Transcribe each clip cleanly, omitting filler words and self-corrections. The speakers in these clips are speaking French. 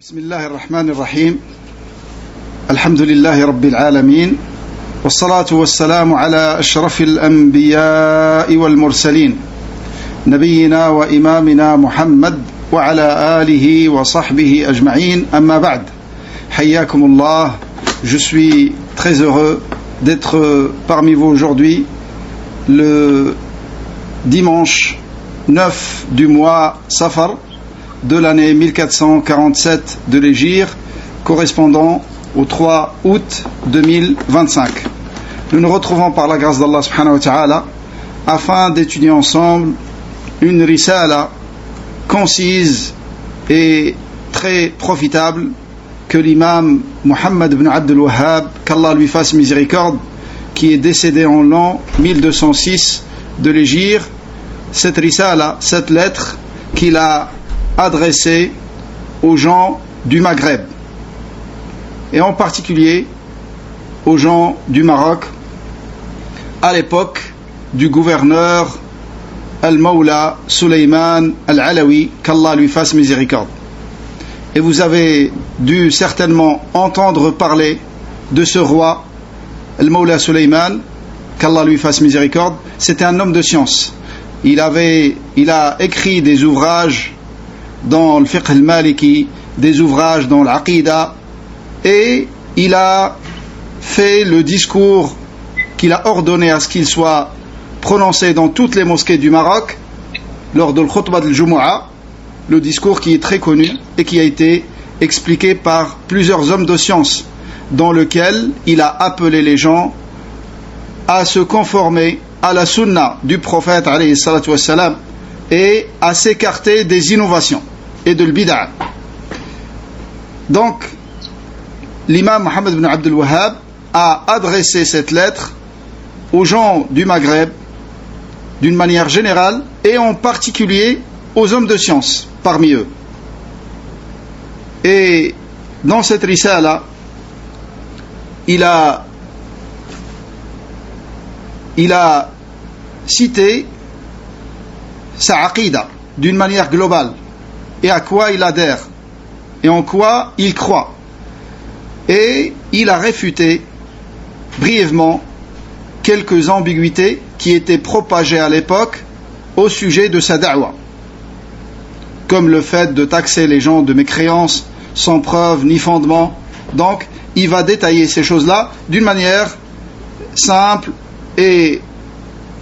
بسم الله الرحمن الرحيم الحمد لله رب العالمين والصلاة والسلام على أشرف الأنبياء والمرسلين نبينا وإمامنا محمد وعلى آله وصحبه أجمعين أما بعد حياكم الله. Je suis très heureux d'être parmi vous aujourd'hui le dimanche 9 du mois Safar de l'année 1447 de l'Hégire, correspondant au 3 août 2025. Nous nous retrouvons par la grâce d'Allah subhanahu wa ta'ala afin d'étudier ensemble une risala concise et très profitable que l'imam Muhammad ibn Abdul Wahhab, qu'Allah lui fasse miséricorde, qui est décédé en l'an 1206 de l'Hégire. Cette risala, cette lettre qu'il a adressée aux gens du Maghreb et en particulier aux gens du Maroc à l'époque du gouverneur Al-Mawla Sulayman Al-Alawi, qu'Allah lui fasse miséricorde. Et vous avez dû certainement entendre parler de ce roi Al-Mawla Sulayman, qu'Allah lui fasse miséricorde. C'était un homme de science. Il a écrit des ouvrages dans le fiqh al-maliki, des ouvrages dans l'aqida, et il a fait le discours qu'il a ordonné à ce qu'il soit prononcé dans toutes les mosquées du Maroc lors de l'khutbah al-Jumu'ah, le discours qui est très connu et qui a été expliqué par plusieurs hommes de science, dans lequel il a appelé les gens à se conformer à la sunna du prophète alayhi salatu wassalam et à s'écarter des innovations et de l'bid'a. Donc l'imam Muhammad ibn Abdul Wahhab a adressé cette lettre aux gens du Maghreb d'une manière générale et en particulier aux hommes de science parmi eux. Et dans cette risala, il a cité sa aqida d'une manière globale et à quoi il adhère et en quoi il croit. Et il a réfuté brièvement quelques ambiguïtés qui étaient propagées à l'époque au sujet de sa da'wa, comme le fait de taxer les gens de mécréance sans preuve ni fondement. Donc il va détailler ces choses-là d'une manière simple et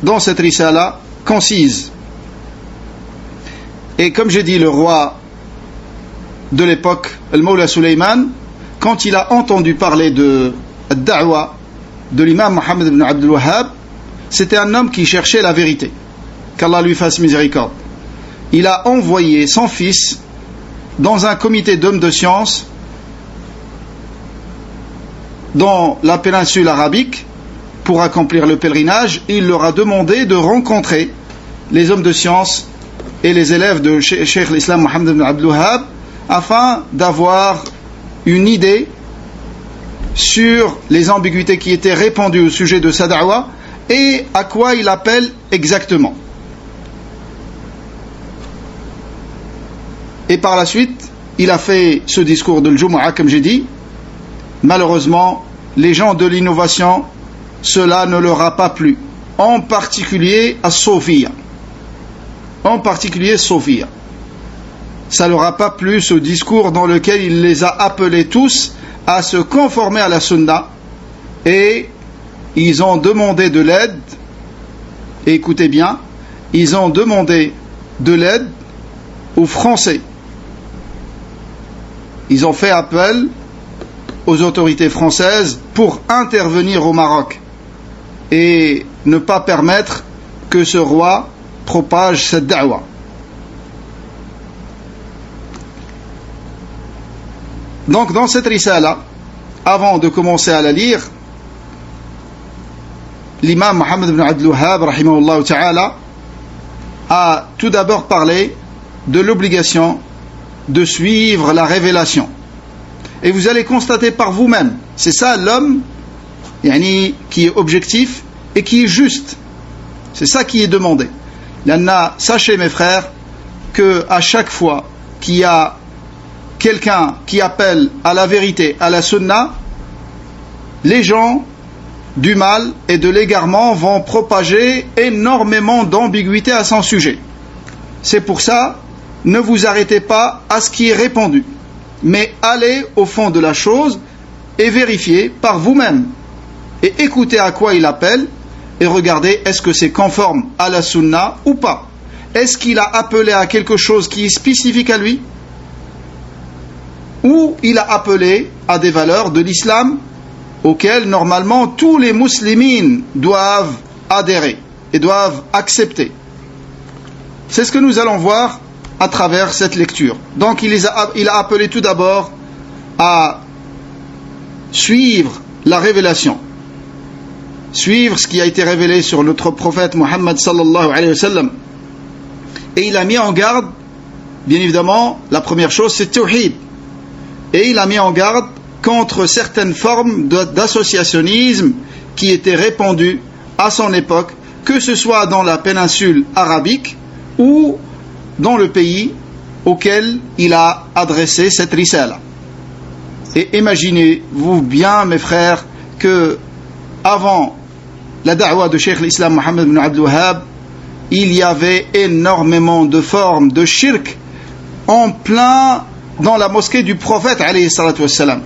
dans cette risala concise. Et comme j'ai dit, le roi de l'époque, Al-Mawla Sulayman, quand il a entendu parler de da'wa de l'imam Muhammad ibn Abdul Wahhab, c'était un homme qui cherchait la vérité, qu'Allah lui fasse miséricorde. Il a envoyé son fils dans un comité d'hommes de science dans la péninsule arabique pour accomplir le pèlerinage. Il leur a demandé de rencontrer les hommes de science et les élèves de Cheikh l'Islam Muhammad ibn Abdul Wahhab afin d'avoir une idée sur les ambiguïtés qui étaient répandues au sujet de sa da'wa et à quoi il appelle exactement. Et par la suite, il a fait ce discours de l'Jumu'ah, comme j'ai dit. Malheureusement, les gens de l'innovation, cela ne leur a pas plu, en particulier à Sophia. Ça leur a pas plu, ce discours dans lequel il les a appelés tous à se conformer à la sunna, et ils ont demandé de l'aide. Et écoutez bien, ils ont demandé de l'aide aux Français. Ils ont fait appel aux autorités françaises pour intervenir au Maroc et ne pas permettre que ce roi propage cette da'wa. Donc dans cette risala, avant de commencer à la lire, l'imam Muhammad ibn Abdul Wahhab rahimahullah ta'ala a tout d'abord parlé de l'obligation de suivre la révélation. Et vous allez constater par vous-même, c'est ça l'homme qui est objectif et qui est juste. C'est ça qui est demandé. Sachez mes frères que à chaque fois qu'il y a quelqu'un qui appelle à la vérité, à la sunna, les gens du mal et de l'égarement vont propager énormément d'ambiguïté à son sujet. C'est pour ça, ne vous arrêtez pas à ce qui est répandu, mais allez au fond de la chose et vérifiez par vous-même. Et écoutez à quoi il appelle et regardez est-ce que c'est conforme à la sunna ou pas. Est-ce qu'il a appelé à quelque chose qui est spécifique à lui, ou il a appelé à des valeurs de l'islam auxquelles normalement tous les musulmans doivent adhérer et doivent accepter. C'est ce que nous allons voir à travers cette lecture. Donc il a appelé tout d'abord à suivre la révélation, suivre ce qui a été révélé sur notre prophète Muhammad sallallahu alayhi wa sallam. Et il a mis en garde, bien évidemment, la première chose c'est tawhid. Et il a mis en garde contre certaines formes d'associationnisme qui étaient répandues à son époque, que ce soit dans la péninsule arabique ou dans le pays auquel il a adressé cette risala. Et imaginez-vous bien, mes frères, que avant la da'wa de Cheikh l'Islam Mohammed ibn Abdul Wahhab, il y avait énormément de formes de shirk en plein dans la mosquée du prophète alayhi salatu wassalam.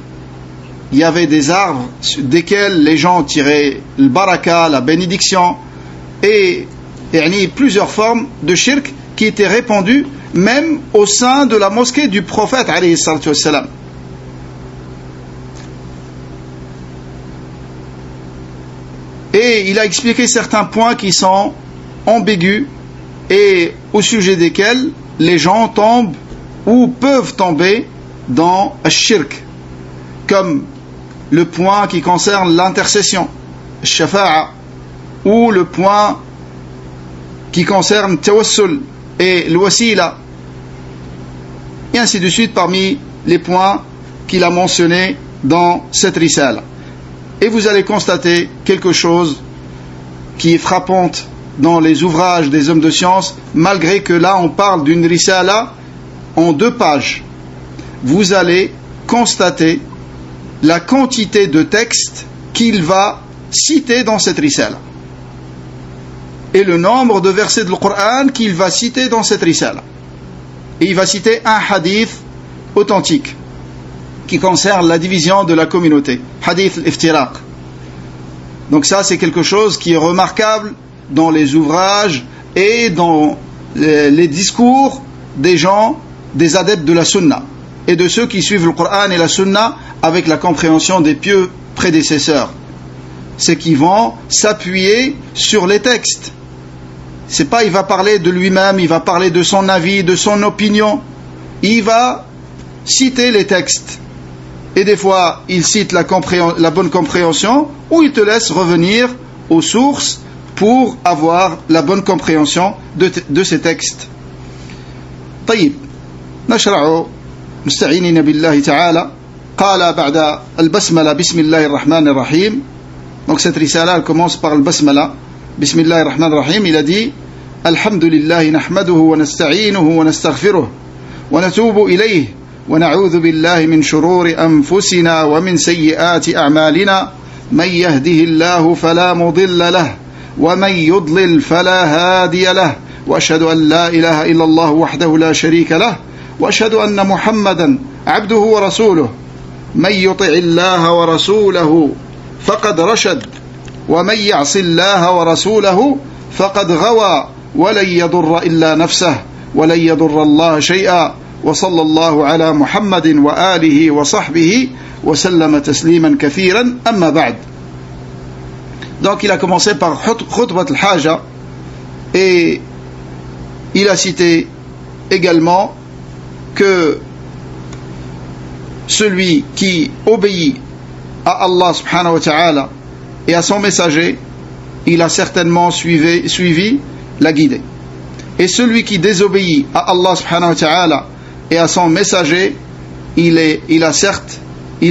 Il y avait des arbres desquels les gens tiraient le baraka, la bénédiction, et plusieurs formes de shirk qui étaient répandues même au sein de la mosquée du prophète alayhi salatu wassalam. Et il a expliqué certains points qui sont ambigus et au sujet desquels les gens tombent ou peuvent tomber dans le shirk, comme le point qui concerne l'intercession, shafa'a, ou le point qui concerne tawassul et le wasila, et ainsi de suite parmi les points qu'il a mentionnés dans cette risala. Et vous allez constater quelque chose qui est frappante dans les ouvrages des hommes de science, malgré que là on parle d'une risala en 2 pages. Vous allez constater la quantité de textes qu'il va citer dans cette risala et le nombre de versets du Coran qu'il va citer dans cette risala. Et il va citer un hadith authentique qui concerne la division de la communauté, hadith al-iftiraq. Donc ça c'est quelque chose qui est remarquable dans les ouvrages et dans les discours des gens, des adeptes de la sunna et de ceux qui suivent le Coran et la sunna avec la compréhension des pieux prédécesseurs. C'est qu'ils vont s'appuyer sur les textes. C'est pas il va parler de lui-même, il va parler de son avis, de son opinion. Il va citer les textes. Et des fois, il cite la bonne compréhension, ou il te laisse revenir aux sources pour avoir la bonne compréhension de ces textes. طيب نشرع مستعينين بالله تعالى. قال بعد البسملة بسم الله الرحمن الرحيم. Donc cette risala elle commence par le basmala. بسم الله الرحمن الرحيم. Il a dit الحمد لله نحمده ونستعينه ونستغفره ونتوب إليه ونعوذ بالله من شرور أنفسنا ومن سيئات أعمالنا من يهده الله فلا مضل له ومن يضلل فلا هادي له وأشهد أن لا إله إلا الله وحده لا شريك له وأشهد أن محمدا عبده ورسوله من يطع الله ورسوله فقد رشد ومن يعص الله ورسوله فقد غوى ولن يضر إلا نفسه ولن يضر الله شيئا وصلى الله على محمد وآله وصحبه وسلم تسليما كثيرا أما بعد. Donc il a commencé par khutbat al-haja et il a cité également que celui qui obéit à Allah subhanahu wa ta'ala et à son messager, il a certainement suivi la guidée. Et celui qui désobéit à Allah subhanahu wa ta'ala et à son messager, il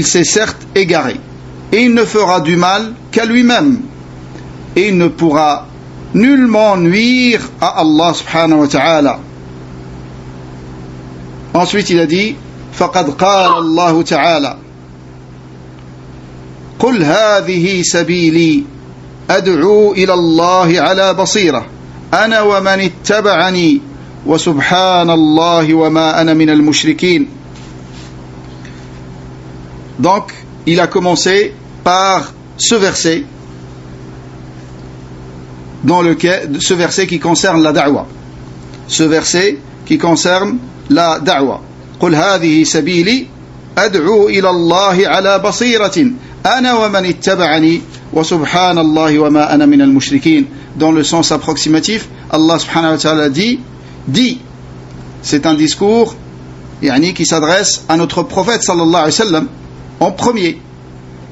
s'est certes égaré. Et il ne fera du mal qu'à lui-même. Et il ne pourra nullement nuire à Allah subhanahu wa ta'ala. Ensuite il a dit فقد قال الله تعالى قل هذه سبيلي أدعو إلى الله على بصيرة أنا ومن اتبعني وسبحان الله وما أنا من المشركين. Donc, il a commencé par ce verset, ce verset qui concerne la da'wa. Ce verset qui concerne la da'wa. قل هذه سبيلي أدعو إلى الله على بصيرة أنا ومن اتبعني وسبحان الله وما أنا من المشركين. Dans le sens approximatif, Allah subhanahu wa ta'ala dit, c'est un discours qui s'adresse à notre prophète sallallahu alayhi wa sallam en premier.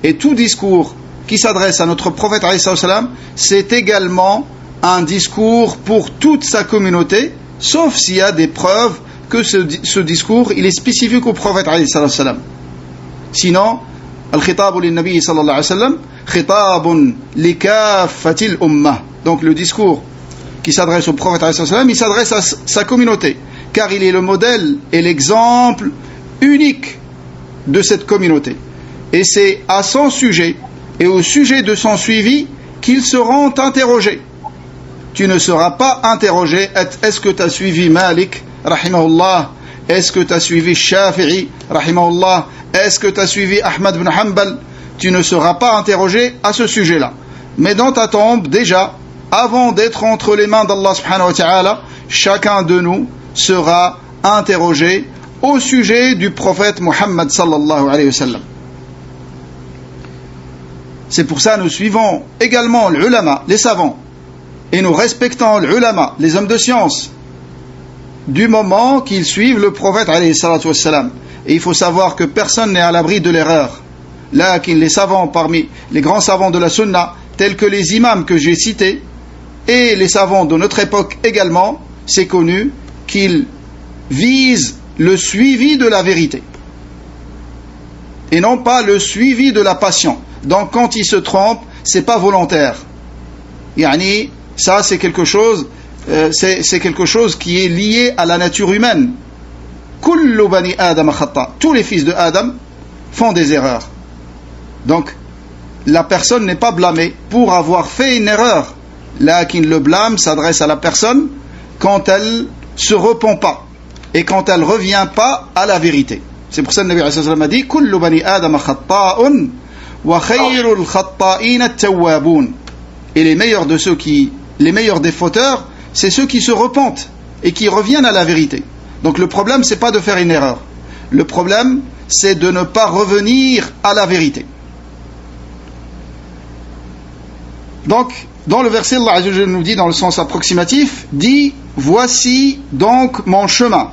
Et tout discours qui s'adresse à notre prophète alayhi wa sallam, c'est également un discours pour toute sa communauté, sauf s'il y a des preuves que ce discours il est spécifique au prophète alayhi wa sallam. Sinon, al-khitabu lin-nabi sallallahu alayhi wa sallam khitabun li kaffatil ummah. Donc le discours qui s'adresse au prophète alayhi wa sallam, il s'adresse à sa communauté, car il est le modèle et l'exemple unique de cette communauté. Et c'est à son sujet et au sujet de son suivi qu'ils seront interrogés. Tu ne seras pas interrogé, est-ce que tu as suivi Malik, rahimahullah, est-ce que tu as suivi Shafi'i, rahimahullah, est-ce que tu as suivi Ahmad ibn Hanbal? Tu ne seras pas interrogé à ce sujet-là. Mais dans ta tombe, déjà, avant d'être entre les mains d'Allah subhanahu wa ta'ala, chacun de nous sera interrogé au sujet du prophète Muhammad sallallahu alayhi wa sallam. C'est pour ça que nous suivons également l'ulama, les savants, et nous respectons l'ulama, les hommes de science, du moment qu'ils suivent le prophète alayhi salatu wa sallam. Et il faut savoir que personne n'est à l'abri de l'erreur. Là, les savants parmi les grands savants de la sunna, tels que les imams que j'ai cités, et les savants de notre époque également, c'est connu qu'ils visent le suivi de la vérité et non pas le suivi de la passion. Donc quand ils se trompent, c'est pas volontaire. Ça c'est quelque chose, c'est quelque chose qui est lié à la nature humaine. Kullu bani Adam khata. Tous les fils de Adam font des erreurs. Donc la personne n'est pas blâmée pour avoir fait une erreur. Lakin le blâme s'adresse à la personne quand elle se repent pas et quand elle revient pas à la vérité. C'est pour ça que le Nabi sallallahu alayhi wa sallam a dit kullu bani Adam khata'un wa khayrul khata'in at-tawwabun. Et les meilleurs des fauteurs, c'est ceux qui se repentent et qui reviennent à la vérité. Donc le problème c'est pas de faire une erreur. Le problème c'est de ne pas revenir à la vérité. Donc dans le verset, Allah Azza wa Jalla nous dit dans le sens approximatif, dit voici donc mon chemin.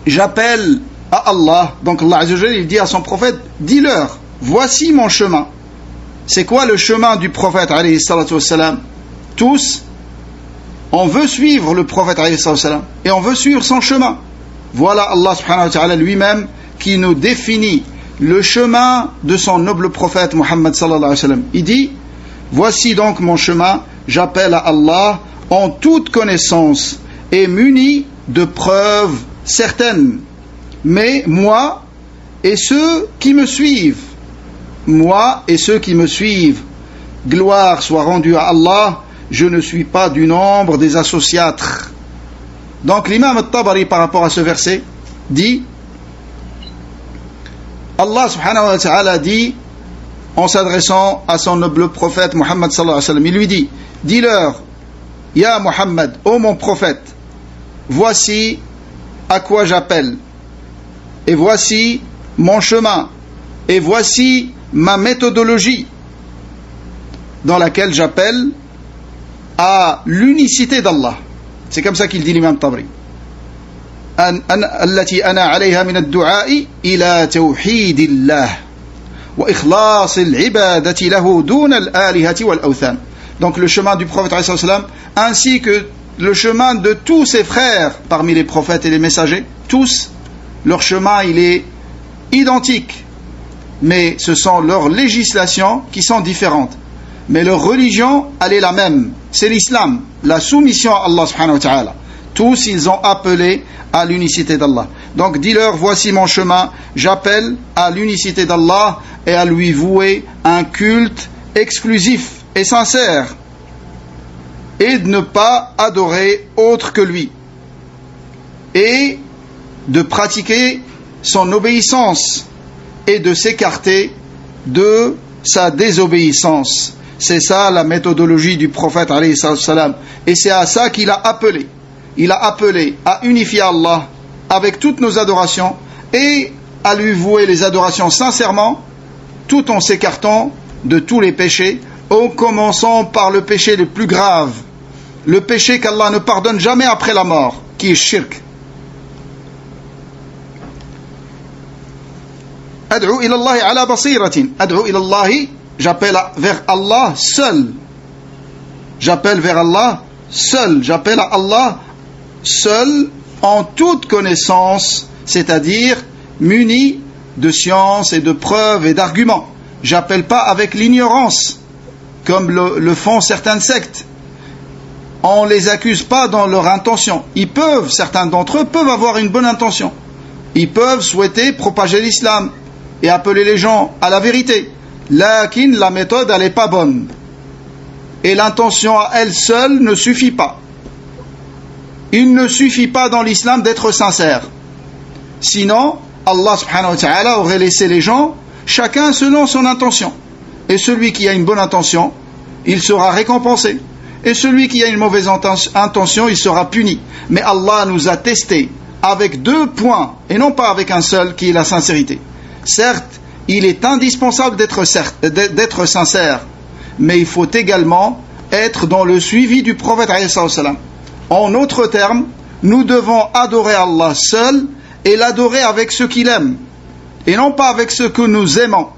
J'appelle à Allah. Donc Allah Azza wa Jalla il dit à son prophète, dis-leur, voici mon chemin. C'est quoi le chemin du prophète alayhi salatu wassalam? Tous, on veut suivre le prophète alayhi salatu wassalam et on veut suivre son chemin. Voilà Allah subhanahu wa ta'ala lui-même qui nous définit le chemin de son noble prophète Muhammad sallallahu alayhi wa sallam. Il dit, voici donc mon chemin, j'appelle à Allah en toute connaissance et muni de preuves certaines. Mais moi et ceux qui me suivent, gloire soit rendue à Allah, je ne suis pas du nombre des associatres. Donc l'imam al-Tabari par rapport à ce verset dit, Allah subhanahu wa ta'ala dit, en s'adressant à son noble prophète Muhammad sallallahu alayhi wa sallam, il lui dit, dis-leur, Ya Muhammad, ô mon prophète, voici à quoi j'appelle, et voici mon chemin, et voici ma méthodologie dans laquelle j'appelle à l'unicité d'Allah. C'est comme ça qu'il dit l'imam Tabri. Allati ana alayha min ad-du'a ila tawhidillah wa ikhlas al-ibadati lahu duna al-alihati wal-awthan. Donc le chemin du prophète alayhi salam ainsi que le chemin de tous ses frères parmi les prophètes et les messagers, tous leur chemin il est identique, mais ce sont leurs législations qui sont différentes. Mais leur religion, elle est la même. C'est l'islam, la soumission à Allah subhanahu wa ta'ala. Tous, ils ont appelé à l'unicité d'Allah. Donc dis-leur, voici mon chemin, j'appelle à l'unicité d'Allah et à lui vouer un culte exclusif et sincère, et de ne pas adorer autre que lui, et de pratiquer son obéissance et de s'écarter de sa désobéissance. C'est ça la méthodologie du prophète alayhi salam, et c'est à ça qu'il a appelé. Il a appelé à unifier Allah avec toutes nos adorations et à lui vouer les adorations sincèrement, tout en s'écartant de tous les péchés, en commençant par le péché le plus grave, le péché qu'Allah ne pardonne jamais après la mort, qui est shirk. Ad'u ila Allah ala basiratin. Ad'u ila Allah, j'appelle vers Allah seul. J'appelle vers Allah seul. J'appelle à Allah seul en toute connaissance, c'est-à-dire muni de science et de preuves et d'arguments. J'appelle pas avec l'ignorance, comme le font certaines sectes. On les accuse pas dans leur intention. Certains d'entre eux peuvent avoir une bonne intention. Ils peuvent souhaiter propager l'islam et appeler les gens à la vérité. Lakin, la méthode, elle n'est pas bonne. Et l'intention à elle seule ne suffit pas. Il ne suffit pas dans l'islam d'être sincère. Sinon, Allah subhanahu wa ta'ala aurait laissé les gens, chacun selon son intention. Et celui qui a une bonne intention, il sera récompensé. Et celui qui a une mauvaise intention, il sera puni. Mais Allah nous a testés avec 2 points, et non pas avec un seul, qui est la sincérité. Certes, il est indispensable d'être sincère, mais il faut également être dans le suivi du prophète alayhi salam. En d'autres termes, nous devons adorer Allah seul et l'adorer avec ce qu'il aime, et non pas avec ce que nous aimons.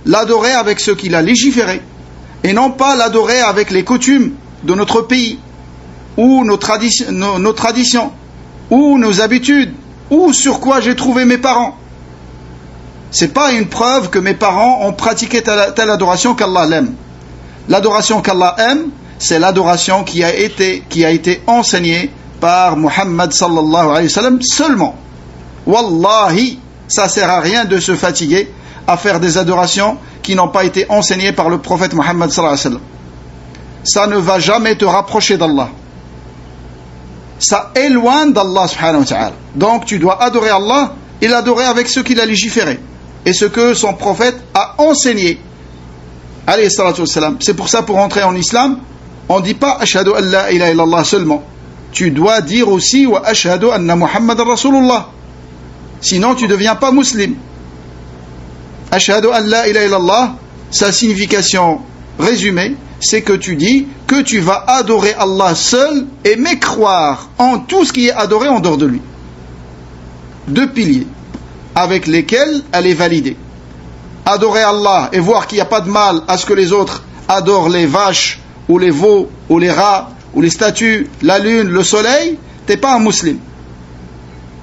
L'adorer avec ce qu'il a légiféré, et non pas l'adorer avec les coutumes de notre pays, ou nos traditions, ou nos habitudes, ou sur quoi j'ai trouvé mes parents. C'est pas une preuve que mes parents ont pratiqué telle adoration qu'Allah l'aime. L'adoration qu'Allah aime, c'est l'adoration qui a été enseignée par Muhammad sallallahu alayhi wa sallam seulement. Wallahi, ça sert à rien de se fatiguer à faire des adorations qui n'ont pas été enseignées par le prophète Muhammad sallallahu alayhi wa sallam. Ça ne va jamais te rapprocher d'Allah. Ça éloigne d'Allah subhanahu wa ta'ala. Donc tu dois adorer Allah et l'adorer avec ce qu'il a légiféré et ce que son prophète a enseigné. Alayhi salatu wassalam. C'est pour ça, pour entrer en islam, on ne dit pas ashhadu an la ilaha illallah seulement. Tu dois dire aussi wa ashhadu anna Muhammadan Rasulullah. Sinon tu ne deviens pas musulman. Ashhadu an la ilaha illallah, sa signification résumée, c'est que tu dis que tu vas adorer Allah seul et mécroire en tout ce qui est adoré en dehors de lui. 2 piliers avec lesquels elle est validée. Adorer Allah et voir qu'il n'y a pas de mal à ce que les autres adorent les vaches ou les veaux ou les rats ou les statues, la lune, le soleil, t'es pas un musulman.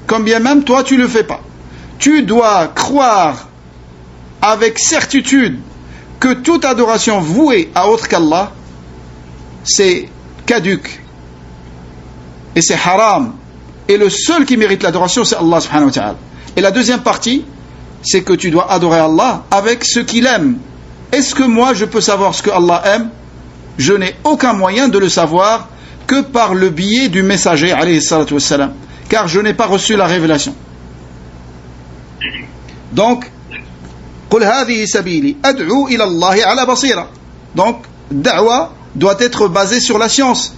Comme bien même toi tu le fais pas. Tu dois croire avec certitude que toute adoration vouée à autre qu'Allah, c'est caduc et c'est haram, et le seul qui mérite l'adoration, c'est Allah subhanahu wa ta'ala. Et la deuxième partie, c'est que tu dois adorer Allah avec ce qu'il aime. Est-ce que moi je peux savoir ce que Allah aime? Je n'ai aucun moyen de le savoir que par le biais du messager alayhi salatu wassalam, car je n'ai pas reçu la révélation. Donc قل هذه سبيلي أدعو إلى الله على بصيرة. Donc da'wa doit être basée sur la science.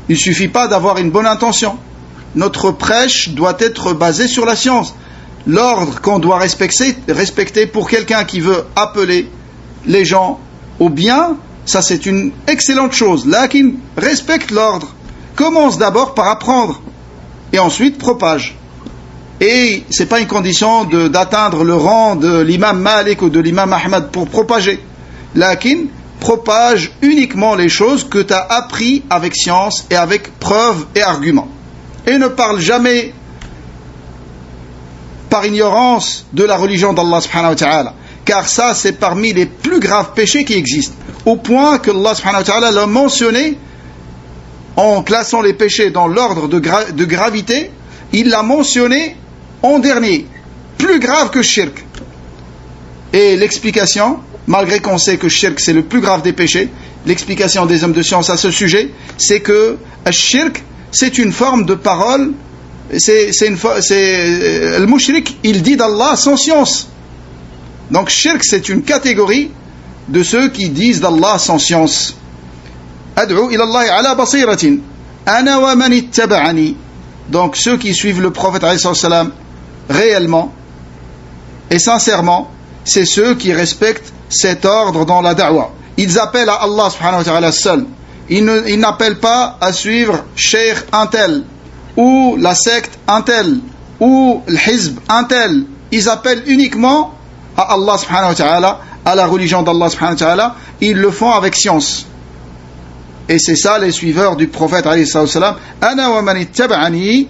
Il ne suffit pas d'avoir une bonne intention. Notre prêche doit être basée sur la science. L'ordre qu'on doit respecter pour quelqu'un qui veut appeler les gens au bien, ça c'est une excellente chose. Lakin, respecte l'ordre. Commence d'abord par apprendre et ensuite propage. Et ce n'est pas une condition d'atteindre le rang de l'imam Malik ou de l'imam Ahmad pour propager. Lakin, propage uniquement les choses que tu as appris avec science et avec preuve et argument. Et ne parle jamais par ignorance de la religion d'Allah subhanahu wa ta'ala. Car ça, c'est parmi les plus graves péchés qui existent. Au point que Allah subhanahu wa ta'ala l'a mentionné en classant les péchés dans l'ordre de gravité. il l'a mentionné en dernier, plus grave que shirk. Et l'explication, malgré qu'on sait que shirk c'est le plus grave des péchés, l'explication des hommes de science à ce sujet, c'est que shirk c'est une forme de parole, le mushrik, il dit d'Allah sans science. Donc shirk c'est une catégorie de ceux qui disent d'Allah sans science. Ad'u ila Allah ala basiratin ana wa man ittaba'ani. Donc ceux qui suivent le prophète alayhi salam réellement et sincèrement, c'est ceux qui respectent cet ordre dans la da'wah. Ils appellent à Allah subhanahu wa ta'ala seul. Ils n'appellent pas à suivre Cheikh un tel, ou la secte un tel, ou le hizb un tel. Ils appellent uniquement à Allah subhanahu wa ta'ala, à la religion d'Allah subhanahu wa ta'ala. Ils le font avec science. Et c'est ça les suiveurs du prophète alayhi salam. Ana wa man ittaba'ani.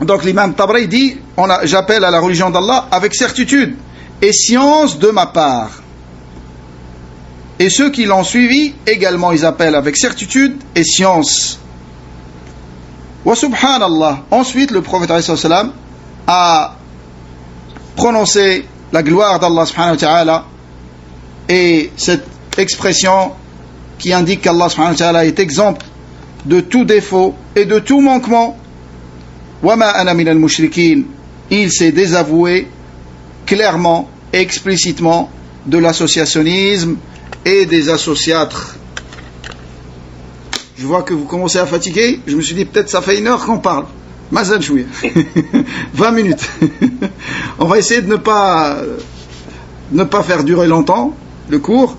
Donc l'imam Tabari dit, j'appelle à la religion d'Allah avec certitude et science de ma part. Et ceux qui l'ont suivi, également ils appellent avec certitude et science. Wa subhanallah. Ensuite le prophète alayhi salam a prononcé la gloire d'Allah subhanahu wa ta'ala et cette expression qui indique qu'Allah subhanahu wa ta'ala est exempt de tout défaut et de tout manquement. Wama ana min al-mushrikin. Il s'est désavoué clairement et explicitement de l'associationnisme et des associatres. Je vois que vous commencez à fatiguer. Je me suis dit peut-être ça fait 1 heure qu'on parle. Mazan chouïa. 20 minutes. On va essayer de ne pas faire durer longtemps le cours.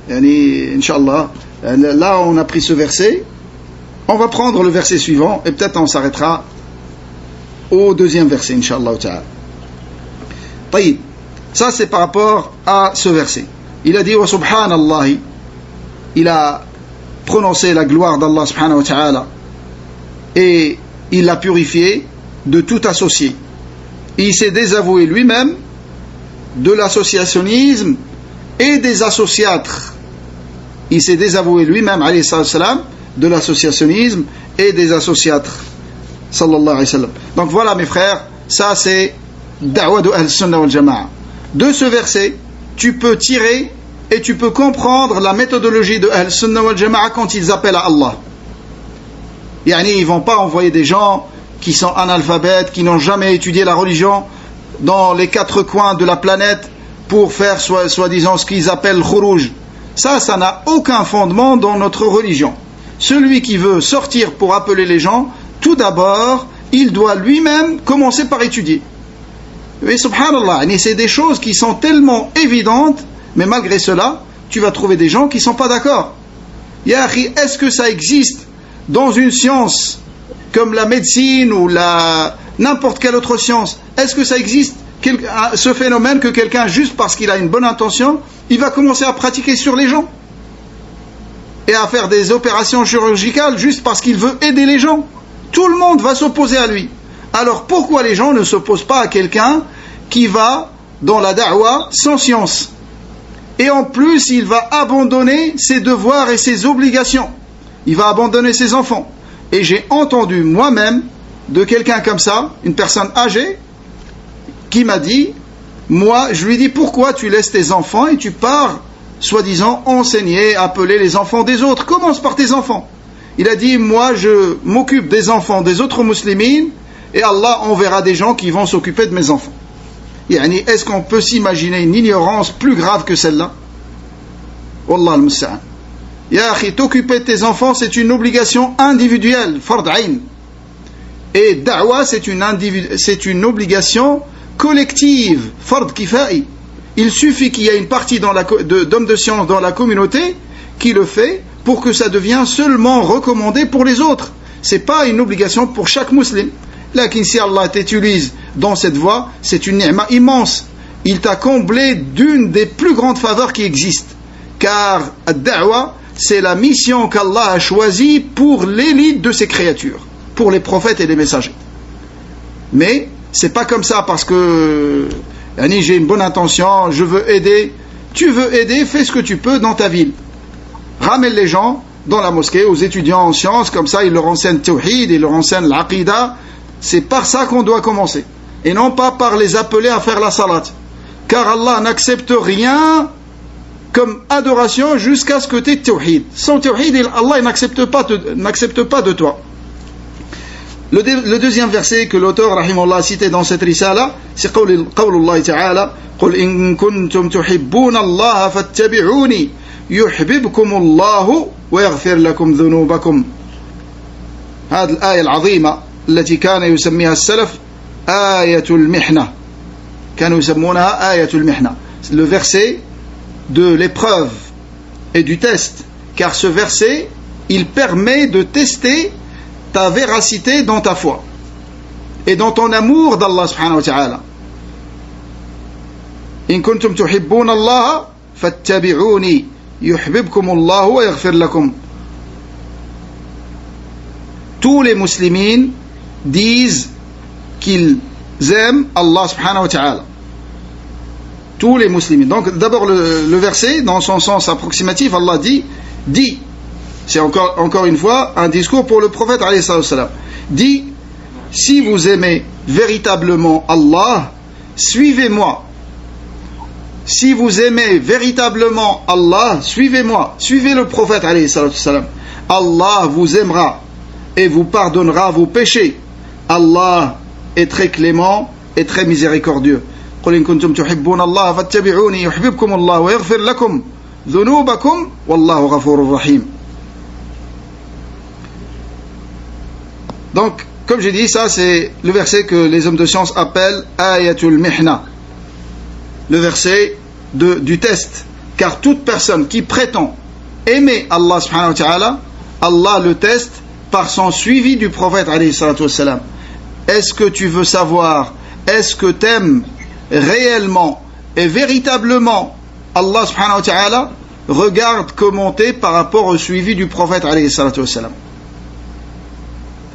Yani, Inch'Allah. Là on a pris ce verset. On va prendre le verset suivant et peut-être on s'arrêtera au 2e verset, Inch'Allah ta'ala. Taïb. Ça c'est par rapport à ce verset. Il a dit wa subhanallah. Il a prononcé la gloire d'Allah subhanahu wa ta'ala et il l'a purifié de tout associé. Il s'est désavoué lui-même de l'associationnisme et des associatres. Il s'est désavoué lui-même, alayhi salam, de l'associationnisme et des associatres. Sallallahu alayhi wa sallam. Donc voilà mes frères, ça c'est da'wa de Ahl-Sunnah wal Jama'a. De ce verset, tu peux tirer et tu peux comprendre la méthodologie de Ahl-Sunnah wal Jama'a quand ils appellent à Allah. Yani, ils ne vont pas envoyer des gens qui sont analphabètes, qui n'ont jamais étudié la religion dans les 4 coins de la planète pour faire soi-disant ce qu'ils appellent khuruj. Ça n'a aucun fondement dans notre religion. Celui qui veut sortir pour appeler les gens, tout d'abord, il doit lui-même commencer par étudier. Mais subhanallah, c'est des choses qui sont tellement évidentes, mais malgré cela, tu vas trouver des gens qui ne sont pas d'accord. Ya akhi, est-ce que ça existe dans une science comme la médecine ou n'importe quelle autre science? Est-ce que ça existe ce phénomène que quelqu'un, juste parce qu'il a une bonne intention, il va commencer à pratiquer sur les gens et à faire des opérations chirurgicales juste parce qu'il veut aider les gens? Tout le monde va s'opposer à lui. Alors pourquoi les gens ne s'opposent pas à quelqu'un qui va dans la da'wa sans science? Et en plus, il va abandonner ses devoirs et ses obligations. Il va abandonner ses enfants. Et j'ai entendu moi-même de quelqu'un comme ça, une personne âgée, qui m'a dit, moi, je lui dis, pourquoi tu laisses tes enfants et tu pars, soi-disant, enseigner, appeler les enfants des autres? Commence par tes enfants. Il a dit, moi, je m'occupe des enfants des autres musulmans et Allah enverra des gens qui vont s'occuper de mes enfants. Yani, est-ce qu'on peut s'imaginer une ignorance plus grave que celle-là? Wallah al-musta'an. Ya akhi, t'occuper de tes enfants, c'est une obligation individuelle, fard ayn. Et da'wa, c'est une obligation collective, fard kifa'i. Il suffit qu'il y ait une partie d'hommes de science dans la communauté qui le fait pour que ça devienne seulement recommandé pour les autres. C'est pas une obligation pour chaque musulman. Là, si Allah t'utilise dans cette voie, c'est une ni'ma immense. Il t'a comblé d'une des plus grandes faveurs qui existent. Car ad-da'wa, c'est la mission qu'Allah a choisie pour l'élite de ses créatures, pour les prophètes et les messagers. Mais c'est pas comme ça parce que j'ai une bonne intention, je veux aider. Tu veux aider, fais ce que tu peux dans ta ville. Ramène les gens dans la mosquée aux étudiants en sciences, comme ça ils leur enseignent tawhid, ils leur enseignent l'aqida. C'est par ça qu'on doit commencer, et non pas par les appeler à faire la salat, car Allah n'accepte rien comme adoration jusqu'à ce que tu aies tawhid. Sans tawhid, Allah n'accepte pas de toi. Le deuxième verset que l'auteur rahimahullah a cité dans cette risala, c'est qawlullah ta'ala, قل إن كنتم تحبون الله فاتبعوني يحببكم الله ويغفر لكم ذنوبكم. هذه الآية العظيمة التي كان يسميها السلف آية المحنة، كانوا يسمونها آية المحنة. Le verset de l'épreuve et du test, car ce verset il permet de tester ta véracité dans ta foi et dans ton amour d'Allah subhanahu wa ta'ala. In kuntum tuhibbuna Allah fattabi'uni yuhibbukum Allah wa yaghfir lakum. Tous les musulmans disent qu'ils aiment Allah subhanahu wa ta'ala. Tous les musulmans. Donc d'abord le verset, dans son sens approximatif, Allah dit, c'est encore une fois un discours pour le prophète alayhi salam. Dit, si vous aimez véritablement Allah, suivez-moi. Si vous aimez véritablement Allah, suivez-moi. Suivez le prophète alayhi salam. Allah vous aimera et vous pardonnera vos péchés. Allah est très clément et très miséricordieux. قل إن كنتم تحبون الله فاتبعوني يحببكم الله ويغفر لكم ذنوبكم والله غفور رحيم. Donc, comme j'ai dit, ça c'est le verset que les hommes de science appellent Ayatul Mihna, le verset du test. Car toute personne qui prétend aimer Allah subhanahu wa ta'ala, Allah le teste par son suivi du prophète alayhi salatu wassalam. Est-ce que tu veux savoir, est-ce que tu aimes réellement et véritablement Allah subhanahu wa ta'ala? Regarde commenter par rapport au suivi du prophète alayhi salatu wassalam.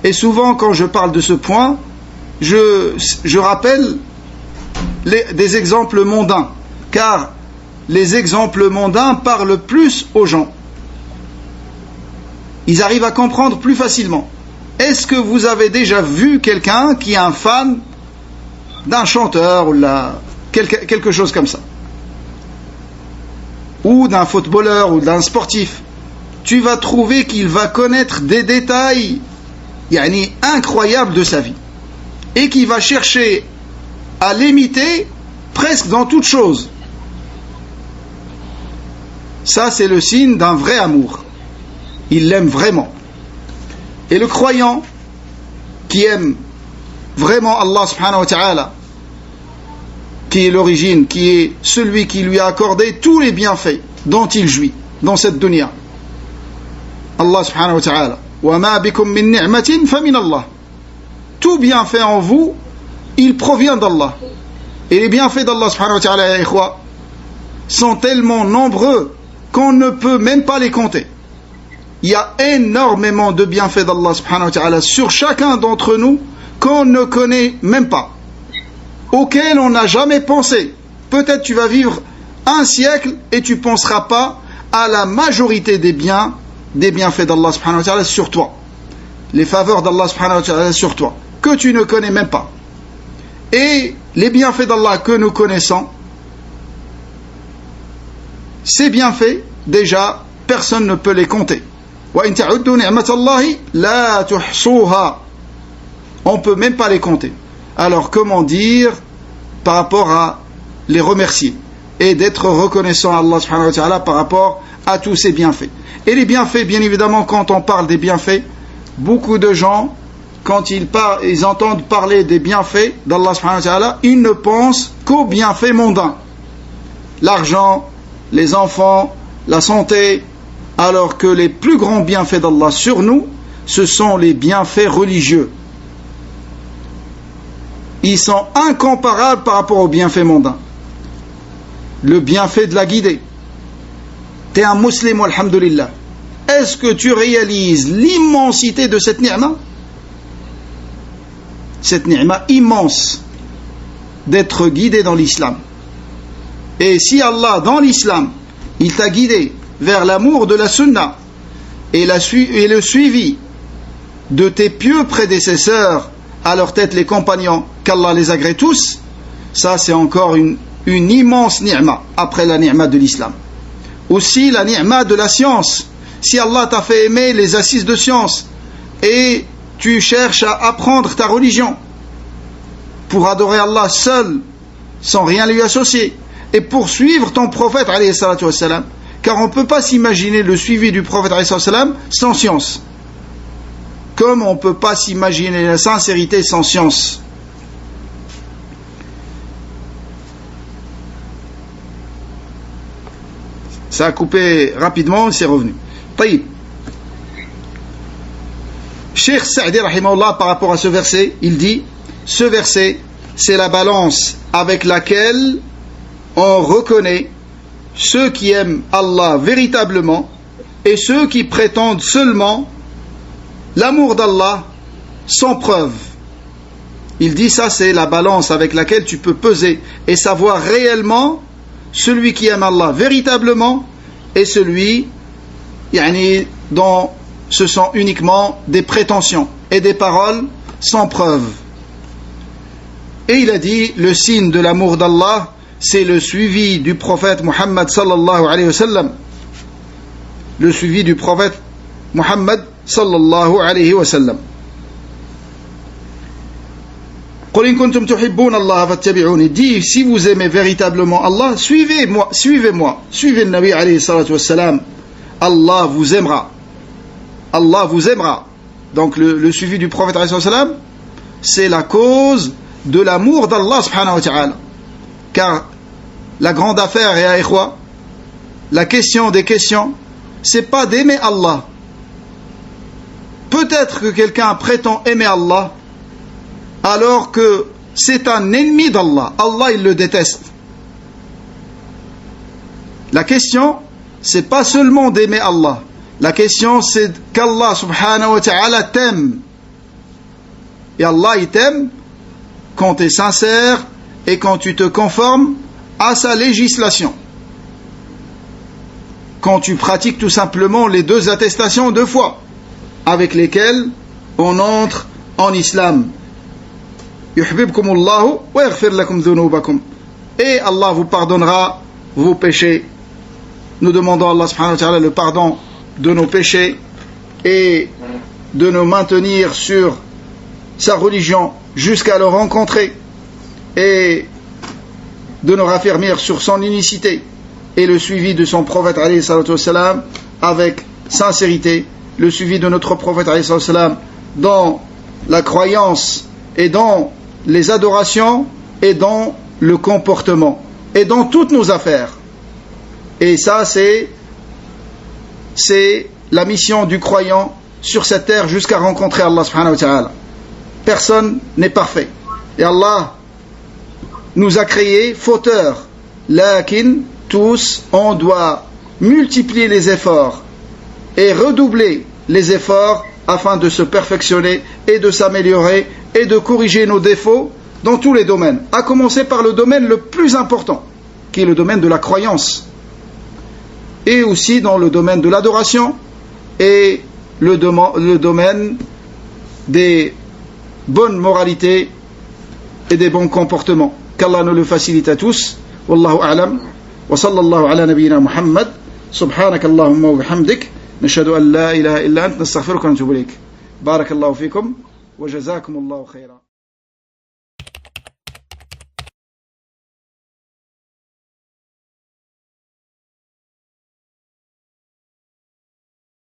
Et souvent, quand je parle de ce point, je rappelle des exemples mondains, car les exemples mondains parlent plus aux gens. Ils arrivent à comprendre plus facilement. Est-ce que vous avez déjà vu quelqu'un qui est un fan d'un chanteur ou quelque chose comme ça, ou d'un footballeur ou d'un sportif? Tu vas trouver qu'il va connaître des détails incroyable de sa vie et qui va chercher à l'imiter presque dans toute chose. Ça c'est le signe d'un vrai amour, il l'aime vraiment. Et le croyant qui aime vraiment Allah subhanahu wa ta'ala, qui est l'origine, qui est celui qui lui a accordé tous les bienfaits dont il jouit dans cette dunya, Allah subhanahu wa ta'ala, وَمَا بِكُم مِّن نِعْمَةٍ فَمِنَ اللَّهِ. Tout bienfait en vous, il provient d'Allah. Et les bienfaits d'Allah subhanahu wa ta'ala, sont tellement nombreux qu'on ne peut même pas les compter. Il y a énormément de bienfaits d'Allah subhanahu wa ta'ala sur chacun d'entre nous qu'on ne connaît même pas, auxquels on n'a jamais pensé. Peut-être tu vas vivre un siècle et tu ne penseras pas à la majorité des bienfaits d'Allah subhanahu wa ta'ala sur toi, les faveurs d'Allah subhanahu wa ta'ala sur toi, que tu ne connais même pas. Et les bienfaits d'Allah que nous connaissons, ces bienfaits, déjà, personne ne peut les compter. On ne peut même pas les compter. Alors comment dire par rapport à les remercier et d'être reconnaissant à Allah subhanahu wa ta'ala par rapport à tous ces bienfaits. Et les bienfaits, bien évidemment, quand on parle des bienfaits, beaucoup de gens, quand ils entendent parler des bienfaits d'Allah subhanahu wa ta'ala, ils ne pensent qu'aux bienfaits mondains. L'argent, les enfants, la santé, alors que les plus grands bienfaits d'Allah sur nous, ce sont les bienfaits religieux. Ils sont incomparables par rapport aux bienfaits mondains. Le bienfait de la guidée. Tu es un musulman, alhamdulillah. Est-ce que tu réalises l'immensité de cette ni'ma? Cette ni'ma immense d'être guidé dans l'islam. Et si Allah, dans l'islam, il t'a guidé vers l'amour de la sunna et le suivi de tes pieux prédécesseurs, à leur tête les compagnons, qu'Allah les agrée tous, ça c'est encore une immense ni'ma après la ni'ma de l'islam. Aussi la ni'ma de la science. Si Allah t'a fait aimer les assises de science et tu cherches à apprendre ta religion pour adorer Allah seul, sans rien lui associer, et pour suivre ton prophète alayhi salatu wassalam, car on ne peut pas s'imaginer le suivi du prophète alayhi salatu wassalam sans science, comme on ne peut pas s'imaginer la sincérité sans science. Ça a coupé rapidement, c'est revenu. Taïb. Cheikh Sa'di rahimahullah, par rapport à ce verset, il dit, ce verset, c'est la balance avec laquelle on reconnaît ceux qui aiment Allah véritablement et ceux qui prétendent seulement l'amour d'Allah sans preuve. Il dit, ça c'est la balance avec laquelle tu peux peser et savoir réellement celui qui aime Allah véritablement et celui dont ce sont uniquement des prétentions et des paroles sans preuve. Et il a dit, le signe de l'amour d'Allah, c'est le suivi du prophète Muhammad sallallahu alayhi wa sallam. Le suivi du prophète Muhammad sallallahu alayhi wa sallam. قل إن كنتم تحبون الله فاتبعوني. Dit, si vous aimez véritablement Allah, suivez-moi, suivez le Nabi alayhi salatu wassalam. Allah vous aimera. Allah vous aimera. Donc le suivi du prophète alayhi salatu wassalam, c'est la cause de l'amour d'Allah subhanahu wa ta'ala. Car la grande affaire, ya ikhwa, la question des questions, c'est pas d'aimer Allah. Peut-être que quelqu'un prétend aimer Allah alors que c'est un ennemi d'Allah. Allah, il le déteste. La question, c'est pas seulement d'aimer Allah. La question, c'est qu'Allah subhanahu wa ta'ala t'aime. Et Allah, il t'aime quand tu es sincère et quand tu te conformes à sa législation. Quand tu pratiques tout simplement les 2 attestations de foi avec lesquelles on entre en islam. Yuhibbukumullahu wa yaghfir lakum dhunubakum. Et Allah vous pardonnera vos péchés. Nous demandons à Allah subhanahu wa ta'ala le pardon de nos péchés et de nous maintenir sur sa religion jusqu'à le rencontrer et de nous raffermir sur son unicité et le suivi de son prophète alayhi salatu wassalam avec sincérité, le suivi de notre prophète alayhi salatu wassalam dans la croyance et dans les adorations et dans le comportement et dans toutes nos affaires. Et ça c'est la mission du croyant sur cette terre jusqu'à rencontrer Allah subhanahu wa ta'ala. Personne n'est parfait et Allah nous a créés fauteurs, lakin tous on doit multiplier les efforts et redoubler les efforts afin de se perfectionner et de s'améliorer et de corriger nos défauts dans tous les domaines, à commencer par le domaine le plus important, qui est le domaine de la croyance, et aussi dans le domaine de l'adoration et le domaine des bonnes moralités et des bons comportements. Qu'Allah nous le facilite à tous. Wallahu a'lam. Wa sallallahu ala nabiyyina Muhammad. Subhanak Allahumma wa bihamdik. Nashhadu an la ilaha illa ant nastaghfiruka wa natubu ilayk. Barakallahu fikum wa jazakumullahu khayran.